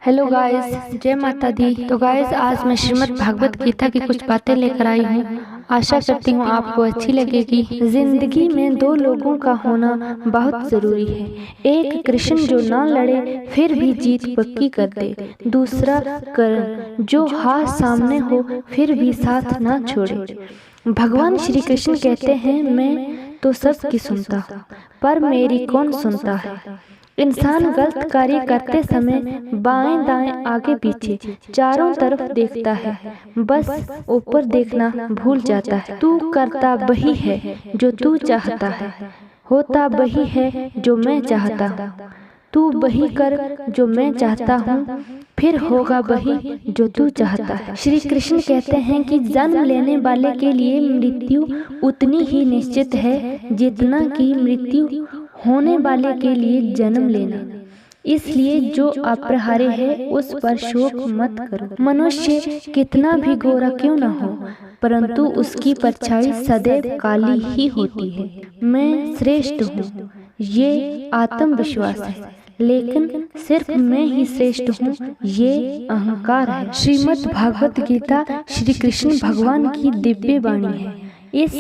Hello guys, जय माता दी। तो गाइस, आज मैं श्रीमद् भागवत गीता की कुछ बातें लेकर आई हूँ। आशा करती हूँ आपको अच्छी लगेगी। जिंदगी में दो लोगों का होना बहुत जरूरी है। एक कृष्ण जो ना लड़े फिर भी जीत पक्की कर दे, दूसरा कर्ण जो हाथ सामने हो फिर भी साथ ना छोड़े। भगवान श्री कृष्ण कहते हैं, मैं तो सबकी सुनता हूँ पर मेरी कौन सुनता है। इंसान गलत कार्य करते समय बाएं दाएं आगे पीछे चारों तरफ देखता है, बस ऊपर देखना भूल जाता है। तू करता वही है जो तू चाहता है, होता वही है जो मैं चाहता हूँ। तू वही कर जो मैं चाहता हूँ, फिर होगा वही जो तू चाहता है। श्री कृष्ण कहते हैं कि जन्म लेने वाले के लिए मृत्यु उतनी ही निश्चित है जितना कि मृत्यु होने वाले के लिए जन्म लेना। इसलिए जो अपरिहार्य है उस पर शोक मत करो। मनुष्य कितना भी गोरा क्यों न हो, परंतु उसकी परछाई सदैव काली ही होती है। मैं श्रेष्ठ हूँ, ये आत्मविश्वास है, लेकिन सिर्फ मैं ही श्रेष्ठ हूँ, ये अहंकार है। श्रीमद् भागवत गीता श्री कृष्ण भगवान की दिव्य वाणी है। इस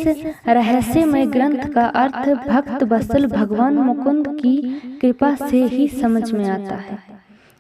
रहस्यमय ग्रंथ का अर्थ भक्त वत्सल भगवान मुकुंद की कृपा से ही समझ में आता है।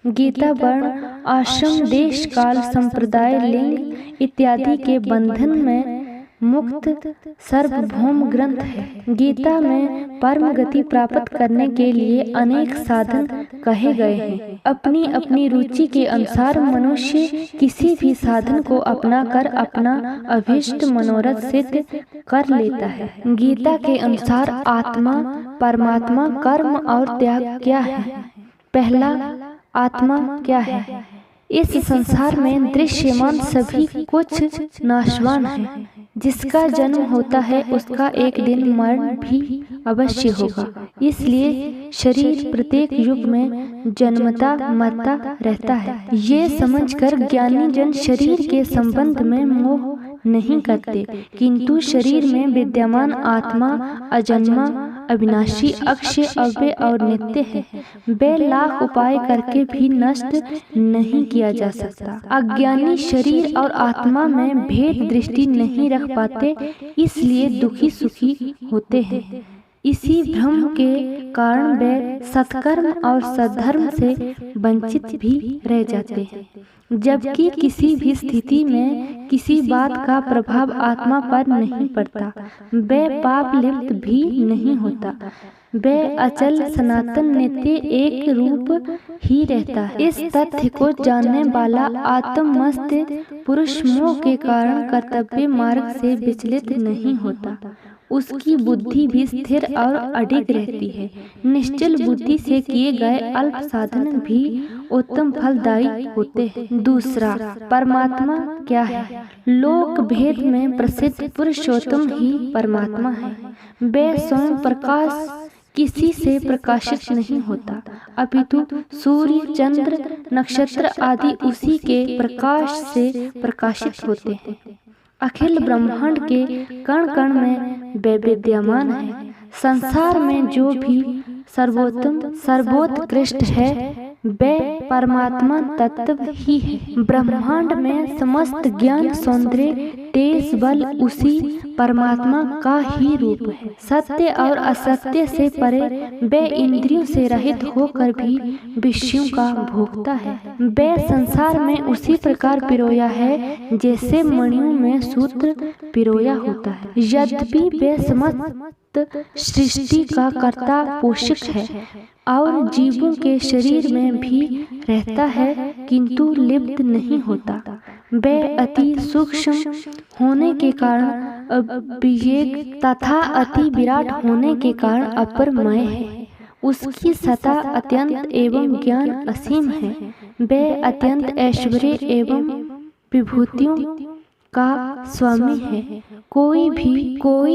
गीता वर्ण, आश्रम, देश, काल, संप्रदाय, लिंग इत्यादि के बंधन में मुक्त सार्वभौम ग्रंथ है। गीता में परम गति प्राप्त करने के लिए अनेक साधन कहे गए हैं। अपनी अपनी रुचि के अनुसार मनुष्य किसी भी साधन को अपनाकर अपना अभीष्ट मनोरथ सिद्ध कर लेता है। गीता के अनुसार आत्मा, परमात्मा, कर्म और त्याग क्या है? पहला, आत्मा क्या है? इस संसार में दृश्यमान सभी कुछ नाशवान है। जिसका जन्म होता है उसका एक दिन मरण भी अवश्य होगा। इसलिए शरीर प्रत्येक युग में जन्मता मरता रहता है। ये समझकर ज्ञानी जन शरीर के संबंध में मोह नहीं करते, किंतु शरीर में विद्यमान आत्मा अजन्मा, अविनाशी, अक्षय, अव्यय और नित्य है। वे लाख उपाय करके भी नष्ट नहीं किया जा सकता। अज्ञानी शरीर और आत्मा में भेद दृष्टि नहीं रख पाते, इसलिए दुखी सुखी होते हैं। इसी भ्रम के कारण वे सत्कर्म और सद्धर्म से वंचित भी रह जाते हैं। जबकि किसी भी स्थिति में किसी बात का प्रभाव आत्मा पर नहीं पड़ता, वे पाप लिप्त भी नहीं होता, वे अचल सनातन नित्य एक रूप ही रहता है। इस तथ्य को जानने वाला आत्ममस्त पुरुष मोह के कारण कर्तव्य मार्ग से विचलित नहीं होता। उसकी बुद्धि भी स्थिर और अडिग रहती है। निश्चल बुद्धि से किए गए अल्प साधन भी उत्तम फलदायी होते हैं। दूसरा, परमात्मा क्या है? लोक भेद में प्रसिद्ध पुरुषोत्तम ही परमात्मा है। वे स्वयं प्रकाश किसी से प्रकाशित नहीं होता, अपितु सूर्य, चंद्र, नक्षत्र आदि उसी के प्रकाश से प्रकाशित होते हैं। अखिल ब्रह्मांड के कण कण में वे विद्यमान है। संसार में जो भी सर्वोत्तम सर्वोत्कृष्ट है वे परमात्मा तत्व ही है। ब्रह्मांड में समस्त ज्ञान, सौंदर्य, तेज, बल उसी परमात्मा का ही रूप है। सत्य और असत्य से परे वे इंद्रियों से रहित होकर भी विषयों का भोगता है। वे संसार में उसी प्रकार पिरोया है जैसे मणियों में सूत्र पिरोया होता है। यद्यपि वे समस्त सृष्टि का कर्ता पोषक है और जीवों के शरीर में भी रहता है, किंतु लिप्त नहीं होता। वे अति सूक्ष्म होने के कारण अव्यक्त तथा अति विराट होने के कारण अपरमय है। उसकी सत्ता अत्यंत एवं ज्ञान असीम है। वे अत्यंत ऐश्वर्य एवं विभूतियों का स्वामी है। कोई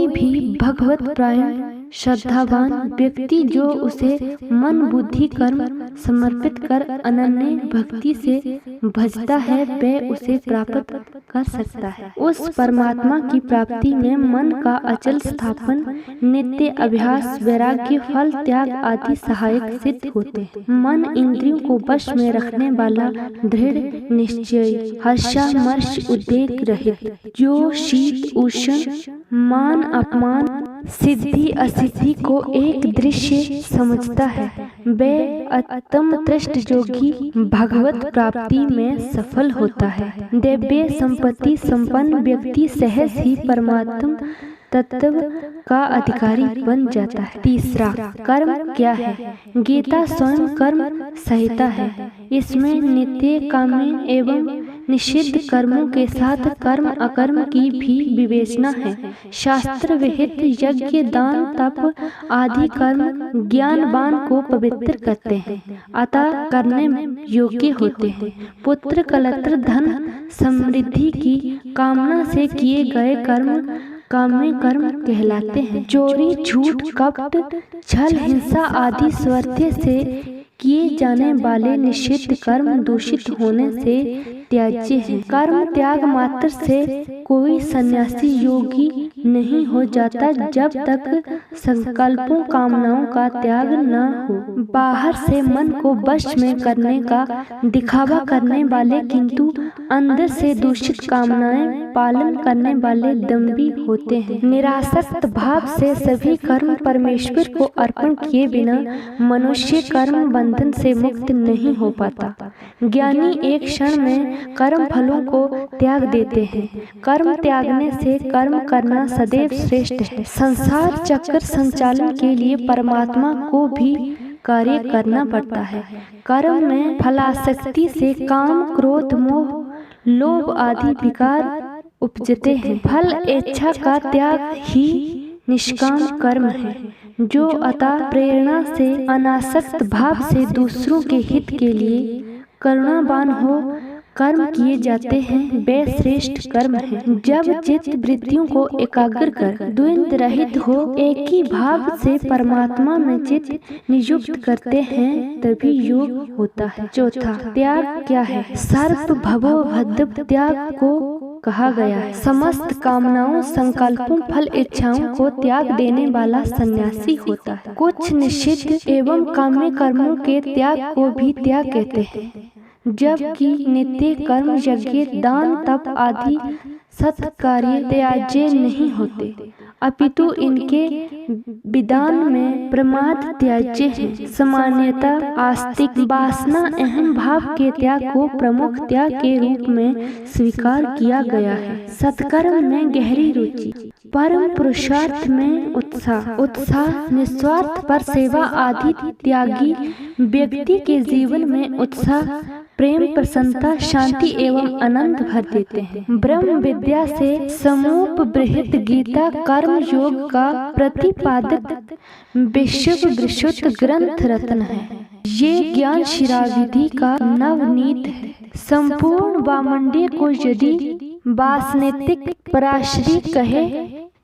भी भगवत प्रायण श्रद्धावान व्यक्ति जो उसे मन, बुद्धि, कर्म समर्पित कर अनन्य भक्ति से भजता है वह उसे प्राप्त कर सकता है। उस परमात्मा की प्राप्ति में मन का अचल स्थापन, नित्य अभ्यास, वैराग्य, फल त्याग आदि सहायक सिद्ध होते हैं। मन इंद्रियों को वश में रखने वाला, दृढ़ निश्चय, हर्षामर्ष, उद्वेग रहित, जो शीत उष्ण, मान अपमान, सिद्धि असिद्धि को एक दृश्य समझता है, वह अतम तृष्ट योगी भगवत प्राप्ति में सफल होता है। दिव्य संपत्ति संपन्न व्यक्ति सहज ही परमात्म तत्व का अधिकारी बन जाता है। तीसरा, कर्म क्या है? गीता स्वयं कर्म संहिता है। इसमें नित्य, काम्य एवं निषिद्ध कर्मों के साथ कर्म अकर्म की भी विवेचना है। शास्त्र विहित यज्ञ, दान, तप आदि कर्म ज्ञानवान को पवित्र करते हैं, अतः करने योग्य होते हैं। पुत्र, कलत्र, धन, समृद्धि की कामना से किए गए कर्म काम्य कर्म कहलाते हैं। चोरी, झूठ, कपट, छल, हिंसा आदि स्वार्थ से किए जाने वाले निषिद्ध कर्म दूषित होने से त्याज्य हैं। कर्म त्याग मात्र से कोई सन्यासी योगी नहीं हो जाता जब तक संकल्पों कामनाओं का त्याग न हो। बाहर से मन को वश में करने का दिखावा करने वाले किंतु अंदर से दूषित कामनाएं पालन करने वाले दम्भी होते हैं। निरासक्त भाव से सभी कर्म परमेश्वर को अर्पण किए बिना मनुष्य कर्म बंधन से मुक्त नहीं हो पाता। ज्ञानी एक क्षण में कर्म फलों को त्याग देते हैं। कर्म त्यागने से कर्म करना सदैव श्रेष्ठ है। संसार चक्र संचालन के लिए परमात्मा को भी कार्य करना पड़ता है। कर्म में फलासक्ति से काम, क्रोध, मोह, लोभ आदि विकार उपजते हैं। फल इच्छा का त्याग ही निष्काम कर्म है, जो अतः प्रेरणा से अनासक्त भाव से दूसरों के हित के लिए करुणावान हो कर्म किए जाते हैं, वे श्रेष्ठ कर्म है। जब चित्त वृत्तियों को एकाग्र कर द्वंद्व रहित हो एक ही भाव से परमात्मा में चित्त नियुक्त करते हैं तभी योग होता है। चौथा, त्याग क्या है? सर्प भवो भद्र त्याग को कहा गया है। समस्त कामनाओं, संकल्पों, फल इच्छाओं को त्याग देने वाला सन्यासी होता है। कुछ निषिद्ध एवं काम्य कर्मों के त्याग को भी त्याग कहते हैं, जबकि नित्य कर्म, यज्ञ, दान, तप आदि सत्कार्य त्याज्य नहीं होते, अपितु इनके विधान में प्रमाद त्याज्य है। सामान्यतः आस्तिक वासना अहम भाव के त्याग को प्रमुख त्याग के रूप में स्वीकार किया गया है। सत्कर्म में गहरी रुचि, परम पुरुषार्थ में उत्साह, निस्वार्थ पर सेवा आदि त्यागी व्यक्ति के जीवन में उत्साह, प्रेम, प्रसन्नता, शांति एवं आनंद भर देते हैं। ब्रह्म विद्या से समुपबृहत गीता कर्म योग का प्रतिपादक विश्व विशुद्ध ग्रंथ रत्न है। ये ज्ञान शिराविधि का नवनीत है। संपूर्ण वामंडे को यदि वासनीतिक पराश्री कहे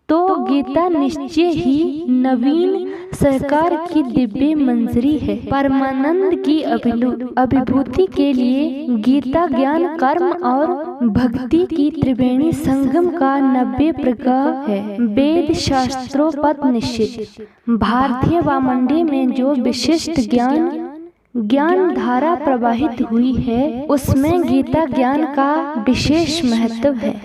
तो गीता निश्चय ही नवीन सरकार की दिव्य मंजरी है। परमानंद की अभिभूति के लिए गीता ज्ञान, कर्म और भक्ति की त्रिवेणी संगम का नव्य प्रगाह है। वेद शास्त्रों पद निश्चित। भारतीय वामंडे में जो विशिष्ट ज्ञान धारा प्रवाहित हुई है उसमें गीता ज्ञान का विशेष महत्व है।